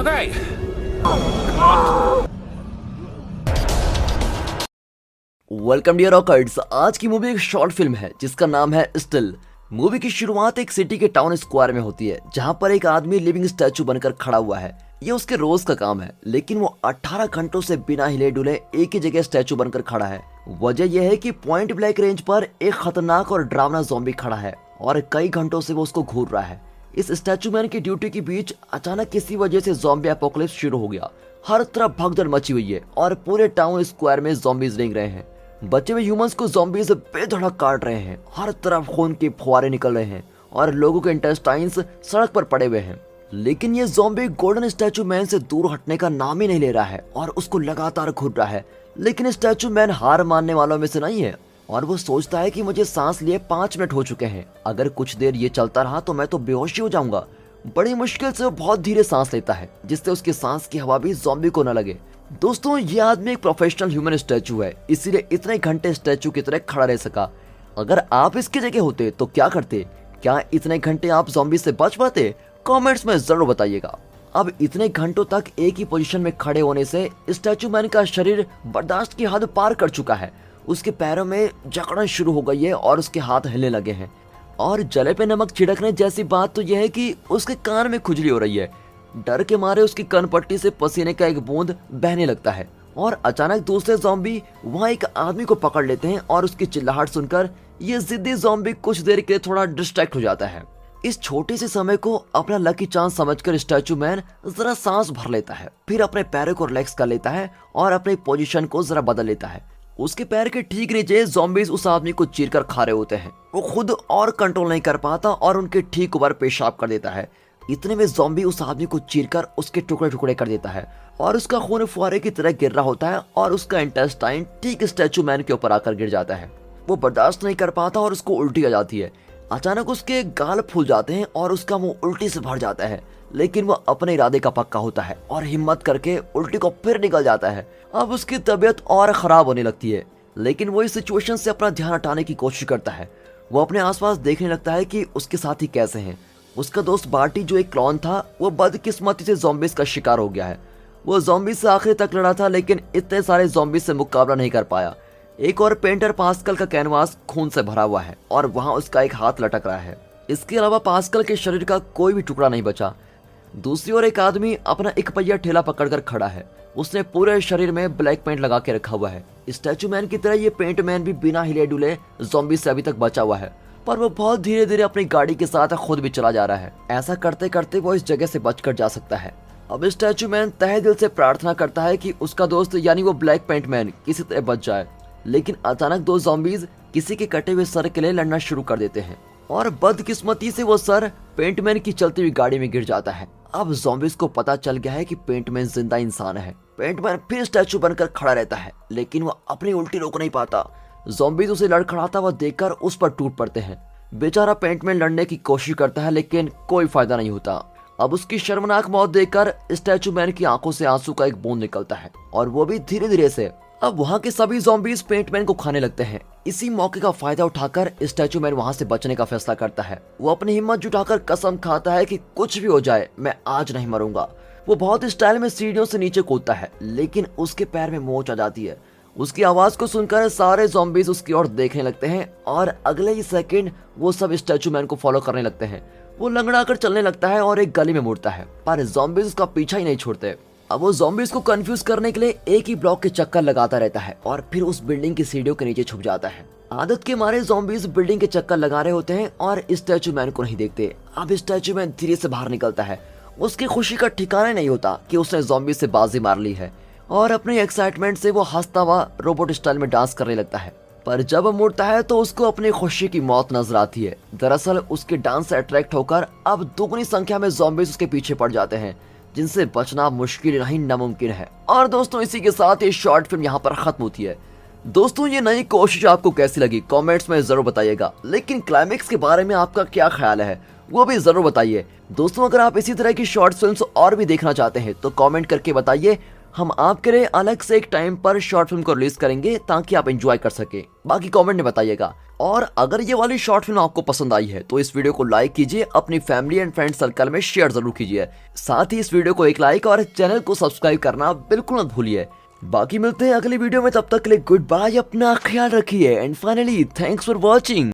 Okay. Welcome dear रॉकर्ड्स। आज की movie एक शॉर्ट फिल्म है जिसका नाम है स्टिल। मूवी की शुरुआत एक सिटी के टाउन स्क्वायर में होती है जहां पर एक आदमी लिविंग स्टैचू बनकर खड़ा हुआ है। ये उसके रोज का काम है, लेकिन वो 18 घंटों से बिना हिले डुले एक ही जगह स्टैचू बनकर खड़ा है। वजह यह है कि पॉइंट ब्लैंक रेंज पर एक खतरनाक और डरावना ज़ॉम्बी खड़ा है और कई घंटों से वो उसको घूर रहा है। इस स्टैचू मैन की ड्यूटी के बीच अचानक किसी वजह से ज़ॉम्बी एपोकलिप्स शुरू हो गया। हर तरफ भगदड़ मची हुई है और पूरे टाउन स्क्वायर में ज़ॉम्बीज रेंग रहे हैं। बचे हुए ह्यूमंस को ज़ॉम्बीज बेधड़क काट रहे हैं। हर तरफ खून के फुहारे निकल रहे हैं और लोगों के इंटेस्टाइन्स सड़क पर पड़े हुए हैं। लेकिन ये ज़ॉम्बी गोल्डन स्टैचू मैन से दूर हटने का नाम ही नहीं ले रहा है और उसको लगातार घूर रहा है। लेकिन स्टैचू मैन हार मानने वालों में से नहीं है और वो सोचता है कि मुझे सांस लिए 5 मिनट हो चुके हैं, अगर कुछ देर ये चलता रहा तो मैं तो बेहोश ही हो जाऊंगा। बड़ी मुश्किल से वो बहुत धीरे सांस लेता है जिससे उसकी सांस की हवा भी ज़ॉम्बी को न लगे। दोस्तों, ये आदमी एक प्रोफेशनल ह्यूमन स्टैचू है, इसीलिए इतने घंटे स्टैचू की तरह खड़ा रह सका। अगर आप इसकी जगह होते तो क्या करते? क्या इतने घंटे आप ज़ॉम्बी से बच पाते? कमेंट्स में जरूर बताइएगा। अब इतने घंटों तक एक ही पोजीशन में खड़े होने से स्टैचू मैन का शरीर बर्दाश्त की हद पार कर चुका है। उसके पैरों में जकड़न शुरू हो गई है और उसके हाथ हिलने लगे हैं। और जले पे नमक छिड़कने जैसी बात तो यह है कि उसके कान में खुजली हो रही है। डर के मारे उसकी कनपट्टी से पसीने का एक बूंद बहने लगता है और अचानक दूसरे ज़ॉम्बी वहां एक आदमी को पकड़ लेते हैं और उसकी चिल्लाहट सुनकर ये जिद्दी ज़ॉम्बी कुछ देर के लिए थोड़ा डिस्ट्रैक्ट हो जाता है। इस छोटे से समय को अपना लकी चांस समझकर स्टैचू मैन जरा सांस भर लेता है, फिर अपने पैरों को रिलैक्स कर लेता है और अपनी पोजीशन को जरा बदल लेता है। उसके पैर के ठीक नीचे ज़ॉम्बीज उस आदमी को चीरकर खा रहे होते हैं। वो खुद और कंट्रोल नहीं कर पाता और उनके ठीक ऊपर पेशाब कर देता है। इतने में ज़ॉम्बी उस आदमी को चीरकर उसके टुकड़े टुकड़े कर देता है और उसका खून फुहारे की तरह गिर रहा होता है और उसका इंटेस्टाइन ठीक स्टैचू मैन के ऊपर आकर गिर जाता है। वो बर्दाश्त नहीं कर पाता और उसको उल्टी आ जाती है। अचानक उसके गाल फूल जाते हैं और उसका मुंह उल्टी से भर जाता है, लेकिन वो अपने इरादे का पक्का होता है और हिम्मत करके उल्टी को फिर निकल जाता है। अब उसकी तबीयत और खराब होने लगती है, लेकिन वो इस सिचुएशन से अपना ध्यान हटाने की कोशिश करता है। वो अपने आसपास देखने लगता है कि उसके साथी कैसे हैं। उसका दोस्त बार्टी जो एक क्लॉन था, वो बदकिस्मती से ज़ॉम्बीज का शिकार हो गया है। वो ज़ॉम्बी से आखिर तक लड़ा था, लेकिन इतने सारे ज़ॉम्बी से मुकाबला नहीं कर पाया। एक और पेंटर पास्कल का कैनवास खून से भरा हुआ है और वहां उसका एक हाथ लटक रहा है। इसके अलावा पास्कल के शरीर का कोई भी टुकड़ा नहीं बचा। दूसरी ओर एक आदमी अपना एक पहिया ठेला पकड़कर खड़ा है। उसने पूरे शरीर में ब्लैक पेंट लगा के रखा हुआ है। स्टैचू मैन की तरह ये पेंट मैन भी बिना हिले डुले ज़ॉम्बी से अभी तक बचा हुआ है, पर वो बहुत धीरे धीरे अपनी गाड़ी के साथ खुद भी चला जा रहा है। ऐसा करते करते वो इस जगह से बचकर जा सकता है। अब स्टैचू मैन तहे दिल से प्रार्थना करता है कि उसका दोस्त यानी वो ब्लैक पेंट मैन किसी तरह बच जाए। लेकिन अचानक 2 ज़ॉम्बीज किसी के कटे हुए सर के लिए लड़ना शुरू कर देते हैं और बदकिस्मती से वो सर पेंटमैन की चलती हुई गाड़ी में गिर जाता है। अब ज़ॉम्बीज को पता चल गया है कि पेंटमैन जिंदा इंसान है। पेंटमैन फिर स्टैचू बनकर खड़ा रहता है, लेकिन वो अपनी उल्टी रोक नहीं पाता। ज़ॉम्बीज उसे लड़खड़ाता हुआ देखकर उस पर टूट पड़ते हैं। बेचारा पेंटमैन लड़ने की कोशिश करता है, लेकिन कोई फायदा नहीं होता। अब उसकी शर्मनाक मौत देखकर स्टैचू मैन की आंखों से आंसू का एक बूंद निकलता है और वो भी धीरे धीरे से। अब वहां के सभी ज़ॉम्बीज पेंटमैन को खाने लगते हैं। इसी मौके का फायदा उठाकर स्टैचू मैन वहां से बचने का फैसला करता है। वो अपनी हिम्मत जुटाकर कसम खाता है कि कुछ भी हो जाए मैं आज नहीं मरूंगा। वो बहुत स्टाइल में सीढ़ियों से नीचे कूदता है, लेकिन उसके पैर में मोच आ जाती है। उसकी आवाज को सुनकर सारे ज़ॉम्बीज उसकी ओर देखने लगते हैं और अगले ही सेकंड वो सब स्टैचू मैन को फॉलो करने लगते हैं। वो लंगड़ाकर चलने लगता है और एक गली में मुड़ता है, पर ज़ॉम्बीज उसका पीछा ही नहीं छोड़ते। अब वो ज़ॉम्बीज को कंफ्यूज करने के लिए एक ही ब्लॉक के चक्कर लगाता रहता है और फिर उस बिल्डिंग की सीढ़ियों के नीचे छुप जाता है। आदत के मारे ज़ॉम्बीज बिल्डिंग के चक्कर लगा रहे होते हैं और स्टैचू मैन को नहीं देखते। अब स्टैचू मैन धीरे से बाहर निकलता है। उसकी खुशी का ठिकाना नहीं होता कि उसने ज़ॉम्बीज से बाजी मार ली है और अपने एक्साइटमेंट से वो हंसता हुआ रोबोट स्टाइल में डांस करने लगता है। पर जब वो मुड़ता है तो उसको अपनी खुशी की मौत नजर आती है। दरअसल उसके डांस से अट्रैक्ट होकर अब दुगनी संख्या में ज़ॉम्बीज उसके पीछे पड़ जाते हैं, जिनसे बचना मुश्किल नहीं नामुमकिन है। और दोस्तों, इसी के साथ ये शॉर्ट फिल्म यहाँ पर खत्म होती है। दोस्तों, ये नई कोशिश आपको कैसी लगी कमेंट्स में जरूर बताइएगा, लेकिन क्लाइमेक्स के बारे में आपका क्या ख्याल है वो भी जरूर बताइए। दोस्तों, अगर आप इसी तरह की शॉर्ट फिल्म्स और भी देखना चाहते हैं तो कमेंट करके बताइए। हम आपके लिए अलग से एक टाइम पर शॉर्ट फिल्म को रिलीज करेंगे ताकि आप एंजॉय कर सके। बाकी कमेंट में बताइएगा। और अगर ये वाली शॉर्ट फिल्म आपको पसंद आई है तो इस वीडियो को लाइक कीजिए, अपनी फैमिली एंड फ्रेंड सर्कल में शेयर जरूर कीजिए। साथ ही इस वीडियो को एक लाइक और चैनल को सब्सक्राइब करना बिल्कुल मत भूलिए। बाकी मिलते हैं अगली वीडियो में, तब तक के लिए गुड बाय, अपना ख्याल रखिए and finally thanks for watching.